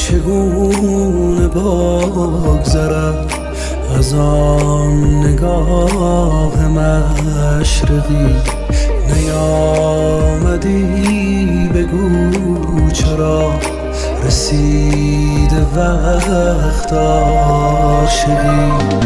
چگونه بگذرد از آن نگاه مشرقی؟ نیامدی بگو چرا رسید وقت عاشقی.